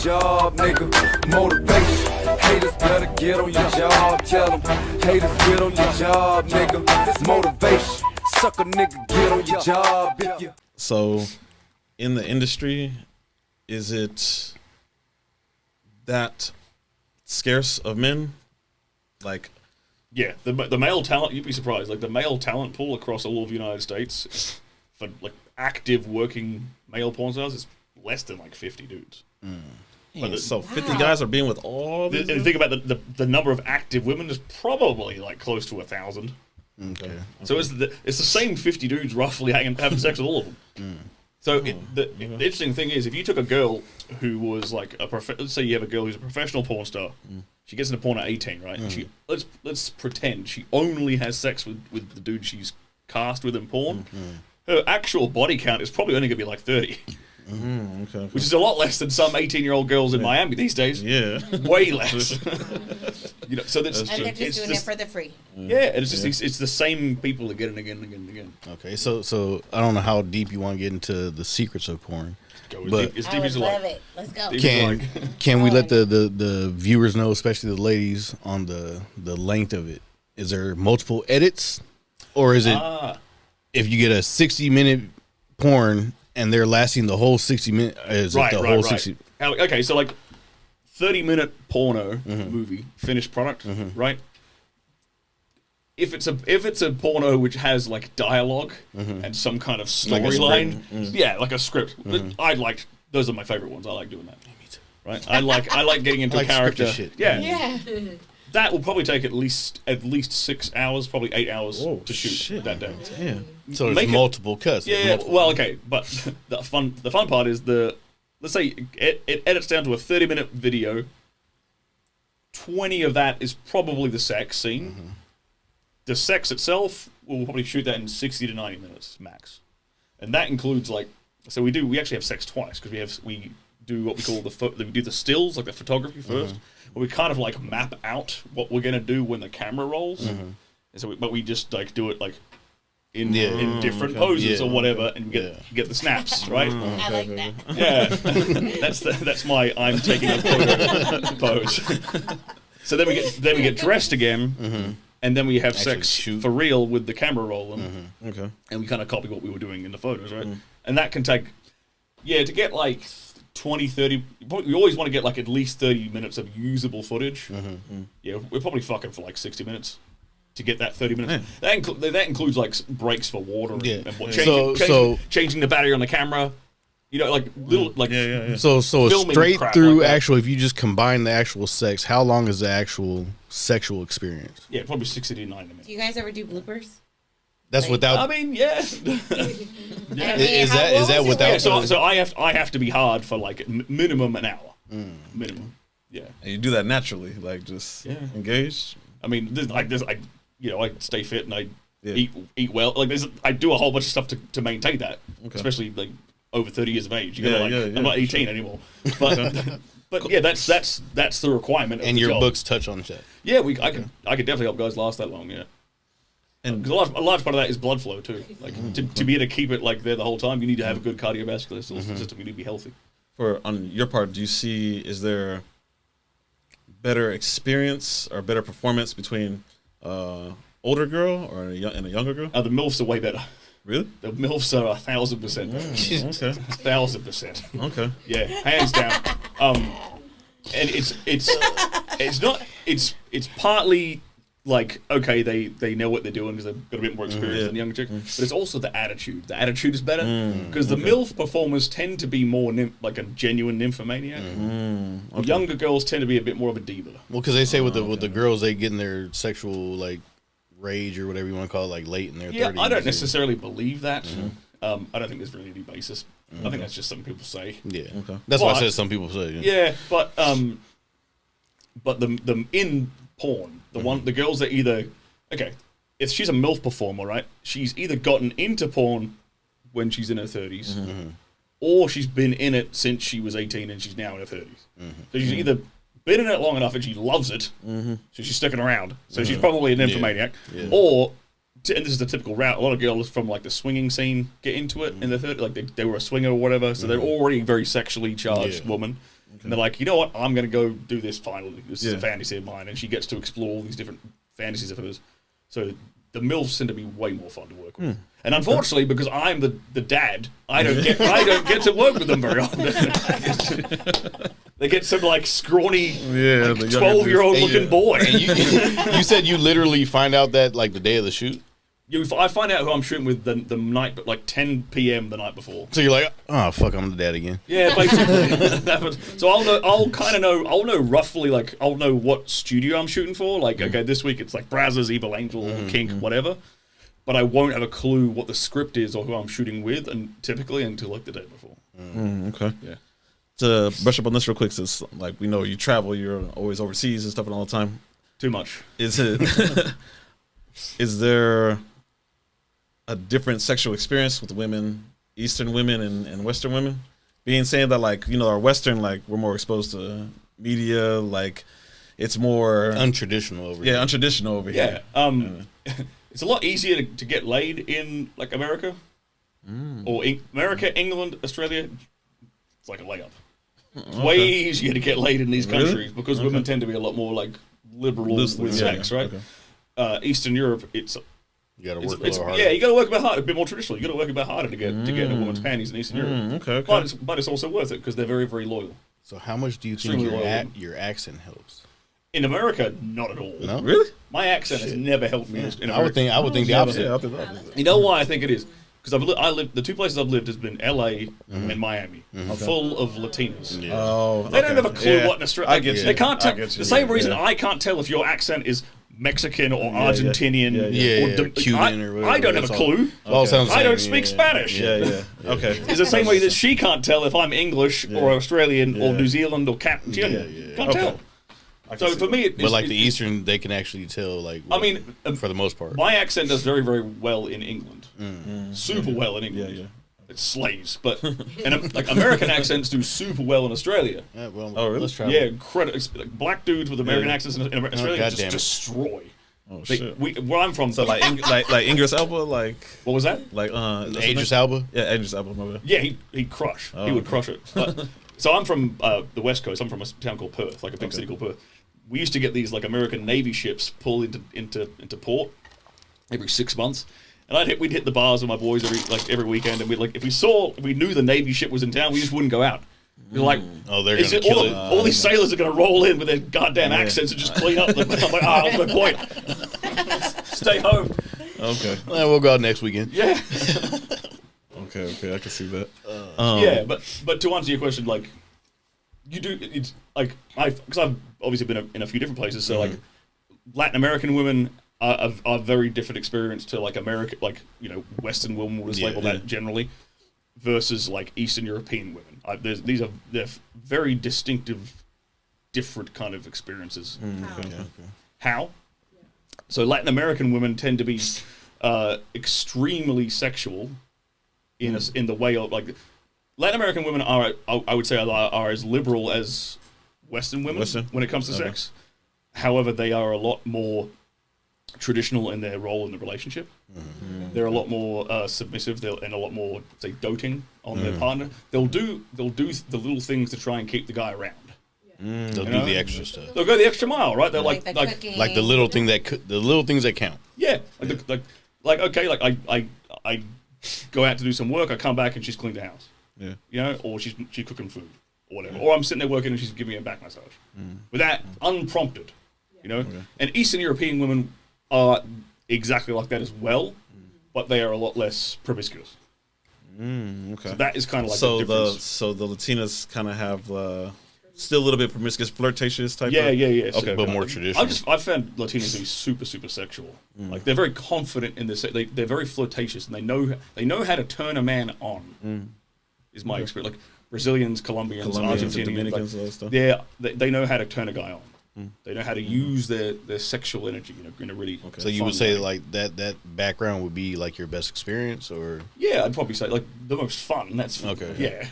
job, nigga. Motivation. Haters better get on your job. Tell them. Haters get on your job, nigga. It's motivation. Suck a nigga, get on your job. If you... So, in the industry, is it that scarce of men? Like, yeah, the male talent, you'd be surprised. Like, the male talent pool across all of the United States for, like, active working male porn stars is less than, like, 50 dudes. But so 50 guys are being with all these? And think about the number of active women is probably, like, close to 1,000. Okay. So it's the same 50 dudes roughly having sex with all of them. So the interesting thing is, if you took a girl who was like let's say you have a girl who's a professional porn star, she gets into porn at 18, right? And she let's pretend she only has sex with the dude she's cast with in porn. Her actual body count is probably only going to be like 30. Okay. Which is a lot less than some 18-year-old girls in Miami these days. Yeah. Way less. You know, so that's and they're just doing it for the free. Yeah, and it's just it's the same people again and again and again and again. Okay, so I don't know how deep you want to get into the secrets of porn. But I would love it. Let's go. Can we let the viewers know, especially the ladies, on the length of it? Is there multiple edits, or is it if you get a 60-minute porn and they're lasting the whole 60 minutes? Is it the whole 60? Okay, so like 30-minute porno movie, finished product, right? If it's a porno which has like dialogue and some kind of storyline, yeah, like a script. Those are my favorite ones. I like doing that. Right? I like getting into character. Shit. Yeah. That will probably take at least 6 hours, probably 8 hours to shoot that day. Damn. So there's multiple cuts. Yeah. Well, okay, but the fun part is let's say it edits down to a 30-minute video. 20 of that is probably the sex scene. The sex itself, we'll probably shoot that in 60 to 90 minutes max, and that includes we actually have sex twice because we do what we call we do the stills, like the photography first, where we kind of like map out what we're gonna do when the camera rolls, and so but we just like do it like in different poses or whatever, and get the snaps, right? I like that. Yeah, that's my I'm taking a photo pose. So then we get dressed again. And then we have sex for real with the camera rolling. Okay. And we kind of copy what we were doing in the photos, right? And that can take, to get like 20, 30, we always want to get like at least 30 minutes of usable footage. Yeah, we're probably fucking for like 60 minutes to get that 30 minutes. That includes like breaks for water and changing the battery on the camera. You know, like little like So straight through like actual. If you just combine the actual sex, how long is the actual sexual experience? Yeah, probably 60 to 90 minutes. Do you guys ever do bloopers? That's without. I mean, yeah. Is that without? Yeah, so I have to be hard for like minimum an hour. Minimum. Yeah. And you do that naturally, like just engaged. I mean, I stay fit and I eat well. Like I do a whole bunch of stuff to maintain that, especially like over 30 years of age. I'm not 18 anymore. But yeah, that's the requirement. And your books touch on that. Yeah, I could definitely help guys last that long. Yeah, and a large part of that is blood flow too. Like to be able to keep it like there the whole time, you need to have a good cardiovascular system. You need to be healthy. On your part, do you see is there experience or better performance between older girl or a younger girl? The MILFs are way better. Really? The MILFs are 1,000%. Okay. 1,000%. Okay. Yeah, hands down. And it's partly like, okay, they know what they're doing because they've got a bit more experience than the younger chick, but it's also the attitude. The attitude is better because the MILF performers tend to be more like a genuine nymphomaniac. Younger girls tend to be a bit more of a diva. Well, because they say with the girls, they get in their sexual like rage or whatever you want to call it, like late in their 30s. Yeah, I don't necessarily believe that. I don't think there's really any basis. I think that's just something people say. Yeah, okay. That's why I said some people say. Yeah, but the in porn, the girls that either if she's a MILF performer, right? She's either gotten into porn when she's in her 30s, or she's been in it since she was 18 and she's now in her 30s. So she's either been in it long enough and she loves it, so she's sticking around. So she's probably an nymphomaniac. Or, and this is the typical route, a lot of girls from like the swinging scene get into it in the 30s, like they were a swinger or whatever, so they're already a very sexually charged woman. And they're like, you know what? I'm going to go do this finally. This is Yeah. a fantasy of mine. And she gets to explore all these different fantasies of hers. So the MILFs tend to be way more fun to work with. And unfortunately, because I'm the dad, I don't get to work with them very often. They get some like scrawny, Yeah, the younger 12-year-old dudes. looking boy. You said you literally find out that like the day of the shoot. I find out who I'm shooting with the night, but like 10 p.m. the night before. So you're like, oh fuck, I'm the dad again. Yeah, basically. So I'll know roughly, like, I'll know what studio I'm shooting for. Like, okay, this week it's like Brazzers, Evil Angel, Kink, whatever. But I won't have a clue what the script is or who I'm shooting with, and typically until like the day before. Okay. Yeah. To brush up on this real quick, since like we know you travel, you're always overseas and stuff and all the time. Too much. Is there a different sexual experience with women, Eastern women and Western women? Being saying that, like, you know, our Western, like, we're more exposed to media, like, it's more Untraditional over here. untraditional over Yeah. here. It's a lot easier to get laid in like America, or America, England, Australia. It's like a layup. It's way easier to get laid in these Really? countries because women tend to be a lot more like liberal Loosely, with yeah, sex, yeah, right? okay. Eastern Europe, it's You got to work a it's little harder. yeah, you got to work a bit harder, a bit more traditional. You got to work a bit harder to get in a woman's panties in Eastern Europe. Okay. But it's also worth it because they're very, very loyal. So how much do you think Extremely loyal. your accent helps? In America, not at all. No, Really? My accent has never helped me in America. I would think the opposite. Yeah, I'll do that. You know why I think it is? Because I lived. The two places I've lived has been L.A. and Miami, full of Latinos. Yeah. Oh, They don't have a clue Yeah. what in Australia. I get you. They can't I tell. get you. The same Yeah, reason yeah. I can't tell if your accent is Mexican or yeah. Argentinian Yeah, yeah. or Yeah, Cuban or whatever. I don't have a That's all. clue. All sounds the I same, don't speak yeah. Spanish. Yeah. Okay. It's the same way that she can't tell if I'm English or Australian or Yeah. New Zealand or can't yeah. can't Okay. tell. I can So see for that. me, But like the Eastern, they can actually tell. Like, I mean, for the most part, my accent does very, very well in England. Super well in England. Yeah. It slays. But and like American accents do super well in Australia. yeah, well, Oh, really? let's try. Yeah, incredible. Like black dudes with American Yeah. accents in Australia God just damn it. destroy. Oh They, shit. where I'm from, So like like Ingris Elba, like what was that? Idris Elba. Yeah, Idris Elba. My bad. Yeah, he'd crush. Oh, He would okay. crush it. But, so I'm from the West Coast. I'm from a town called Perth, like a big city called Perth. We used to get these like American Navy ships pull into port every 6 months. And we'd hit the bars with my boys every weekend, and if we knew the Navy ship was in town, we just wouldn't go out. We were like, Oh, they're is gonna it- kill all, it. all these sailors are going to roll in with their goddamn accents and just clean up. I'm like, that's my point. Stay home. Okay. We'll go out next weekend. Yeah, Okay. I can see that. yeah. But to answer your question, like you do, it's like because I've obviously been in a few different places. So like Latin American women are very different experience to like American, like Western women. We'll just Yeah, label yeah. that generally. Versus like Eastern European women. They're very distinctive, different kind of experiences. How? So Latin American women tend to be extremely sexual in the way of like Latin American women are I would say are as liberal as Western women when it comes to sex. However, they are a lot more traditional in their role in the relationship. They're a lot more submissive and a lot more, say, doting on their partner. They'll do the little things to try and keep the guy around. They'll do know? the extra stuff, They'll go the extra mile, right? They're Like the like cooking. like the little thing the little things that count. yeah, okay, I go out to do some work. I come back and she's cleaned the house. Yeah. Or she's cooking food or whatever. Or I'm sitting there working and she's giving me a back massage. With that, unprompted, And Eastern European women are exactly like that as well, but they are a lot less promiscuous. Okay. So that is kind of like so the difference. so the Latinas kind of have still a little bit promiscuous, flirtatious type. Yeah. Okay, But more traditional. I've found Latinos to be super, super sexual. Like they're very confident in this. They're very flirtatious, and they know how to turn a man on. Is my experience. Like Brazilians, Colombians, Colombians and Argentinians, Dominicans, all that stuff. yeah, they know how to turn a guy on. They know how to use their sexual energy in a really. So you fun would say way. like that background would be like your best experience, or Yeah, I'd probably say like the most fun. That's Okay. Yeah,